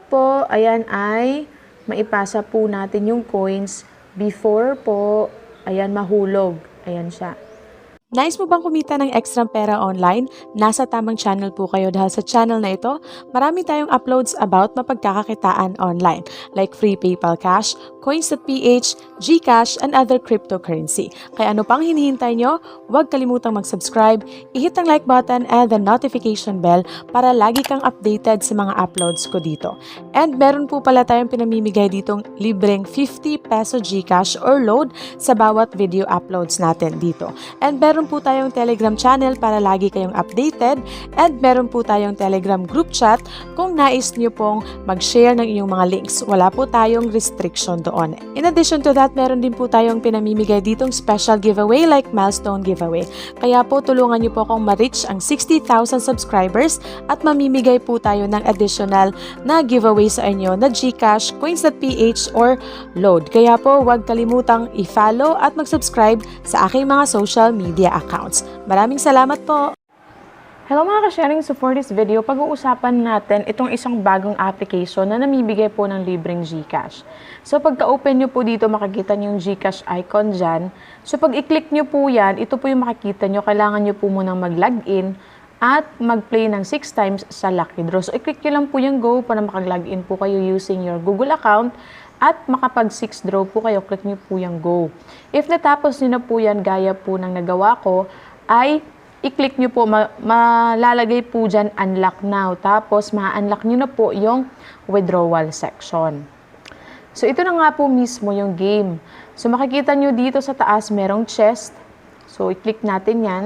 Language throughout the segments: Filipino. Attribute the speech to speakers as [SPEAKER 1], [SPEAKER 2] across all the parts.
[SPEAKER 1] po, ayan ay maipasa po natin yung coins before po, ayan, mahulog. Ayan siya.
[SPEAKER 2] Nais mo bang kumita ng extra pera online? Nasa tamang channel po kayo dahil sa channel na ito, marami tayong uploads about mapagkakakitaan online like free PayPal Cash, Coins.ph, GCash, and other cryptocurrency. Kaya ano pang hinihintay nyo? Huwag kalimutang mag-subscribe, i-hit ang like button and the notification bell para lagi kang updated sa mga uploads ko dito. And meron po pala tayong pinamimigay ditong libreng 50 peso GCash or load sa bawat video uploads natin dito. And meron po tayong Telegram channel para lagi kayong updated and meron po tayong Telegram group chat kung nais nyo pong mag-share ng inyong mga links. Wala po tayong restriction doon. In addition to that, meron din po tayong pinamimigay ditong special giveaway like milestone giveaway. Kaya po tulungan nyo po akong ma-reach ang 60,000 subscribers at mamimigay po tayo ng additional na giveaway sa inyo na GCash, Coins.ph or load. Kaya po huwag kalimutang i-follow at mag-subscribe sa aking mga social media accounts. Maraming salamat po!
[SPEAKER 1] Hello mga ka-sharing, so for this video, pag-uusapan natin itong isang bagong application na namibigay po ng libreng GCash. So pagka-open nyo po dito, makikita nyo yung GCash icon dyan. So pag i-click nyo po yan, ito po yung makikita nyo, kailangan nyo po munang mag-login at mag-play ng 6 times sa Lucky Draw. So i-click nyo lang po yung go para makag-login po kayo using your Google account at makapag 6 draw po kayo, click nyo po yung go. If natapos nyo na po yan, gaya po ng nagawa ko, ay i-click nyo po, malalagay po dyan unlock now. Tapos ma-unlock nyo na po yung withdrawal section. So ito na nga po mismo yung game. So makikita nyo dito sa taas merong chest. So i-click natin yan.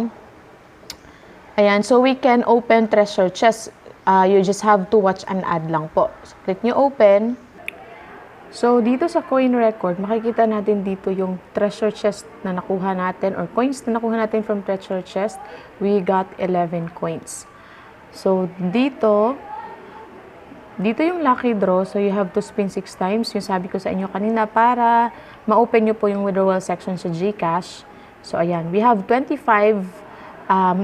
[SPEAKER 1] Ayan, so we can open treasure chest. You just have to watch an ad lang po. So click nyo open. So, dito sa coin record, makikita natin dito yung treasure chest na nakuha natin or coins na nakuha natin from treasure chest. We got 11 coins. So, dito yung lucky draw. So, you have to spin 6 times. Yung sabi ko sa inyo kanina para ma-open nyo po yung withdrawal section sa GCash. So, ayan. We have 25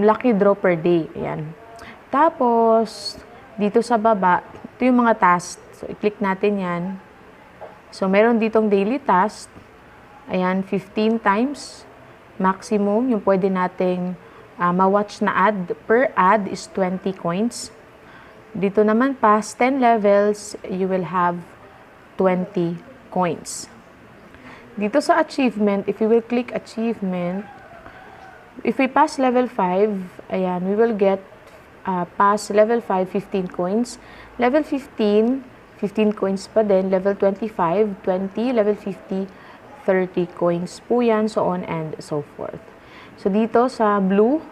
[SPEAKER 1] lucky draw per day. Ayan. Tapos, dito sa baba, ito yung mga tasks. So, i-click natin yan. So, meron ditong daily task. Ayan, 15 times. Maximum, yung pwede nating ma-watch na ad. Per ad is 20 coins. Dito naman, past 10 levels, you will have 20 coins. Dito sa achievement, if you will click achievement, if we pass level 5, ayan, we will get pass level 5, 15 coins. Level 15, 15 coins pa din. Level 25, 20. Level 50, 30 coins po yan. So on and so forth. So dito sa blue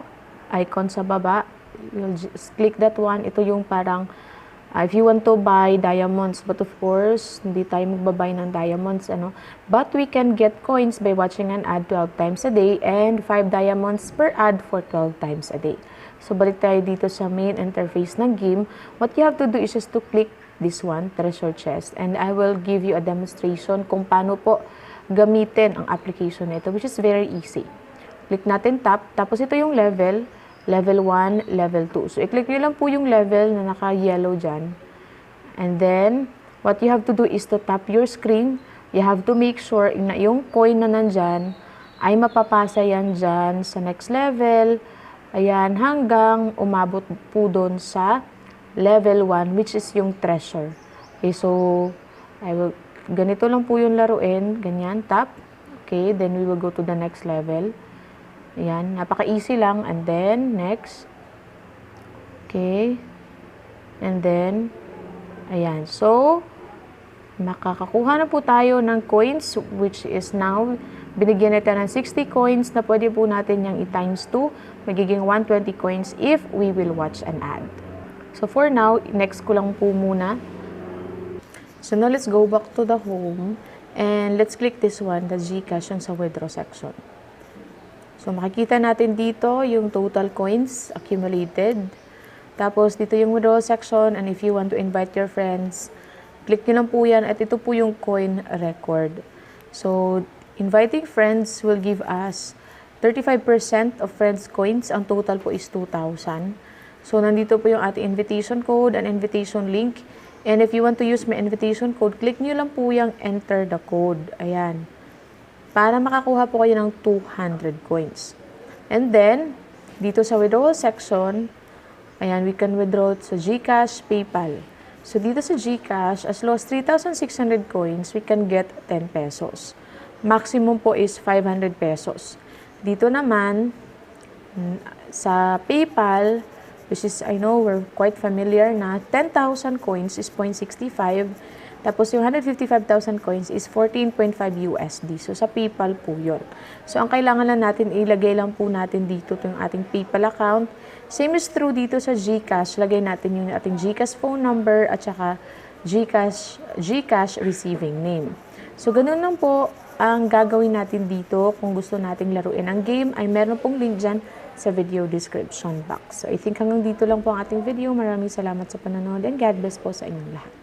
[SPEAKER 1] icon sa baba, you'll just click that one. Ito yung parang, if you want to buy diamonds. But of course, hindi tayo magbabay ng diamonds. But we can get coins by watching an ad 12 times a day and 5 diamonds per ad for 12 times a day. So balik tayo dito sa main interface ng game. What you have to do is just to click this one, treasure chest. And I will give you a demonstration kung paano po gamitin ang application na ito, which is very easy. Click natin tap, tapos ito yung level, level 1, level 2. So, i-click nyo lang po yung level na naka-yellow dyan. And then, what you have to do is to tap your screen. You have to make sure na yung coin na nandyan ay mapapasa yan dyan sa next level. Ayan, hanggang umabot po doon sa level 1, which is yung treasure. Okay, so, ganito lang po yung laruin. Ganyan, tap. Okay, then we will go to the next level. Ayan, napaka-easy lang. And then, next. Okay. And then, ayan. So, makakakuha na po tayo ng coins, which is now, binigyan natin ng 60 coins na pwede po natin yung i-times 2. Magiging 120 coins if we will watch an ad. So, for now, next ko lang po muna. So, now let's go back to the home. And let's click this one, the GCash sa withdraw section. So, makikita natin dito yung total coins accumulated. Tapos, dito yung withdrawal section. And if you want to invite your friends, click nyo lang po yan. At ito po yung coin record. So, inviting friends will give us 35% of friends coins. Ang total po is 2,000. So, nandito po yung ating invitation code and invitation link. And if you want to use my invitation code, click nyo lang po yung enter the code. Ayan. Para makakuha po kayo ng 200 coins. And then, dito sa withdrawal section, ayan, we can withdraw sa GCash, PayPal. So, dito sa GCash, as low as 3,600 coins, we can get 10 pesos. Maximum po is 500 pesos. Dito naman, sa PayPal, which is, I know, we're quite familiar na 10,000 coins is 0.65. Tapos yung 155,000 coins is 14.5 USD. So, sa PayPal po yun. So, ang kailangan lang natin, ilagay lang po natin dito yung ating PayPal account. Same is true dito sa GCash. Lagay natin yung ating GCash phone number at saka GCash receiving name. So, ganun lang po ang gagawin natin dito. Kung gusto nating laruin ang game, ay meron pong link dyan sa video description box. So, I think hanggang dito lang po ang ating video. Maraming salamat sa panonood and God bless po sa inyong lahat.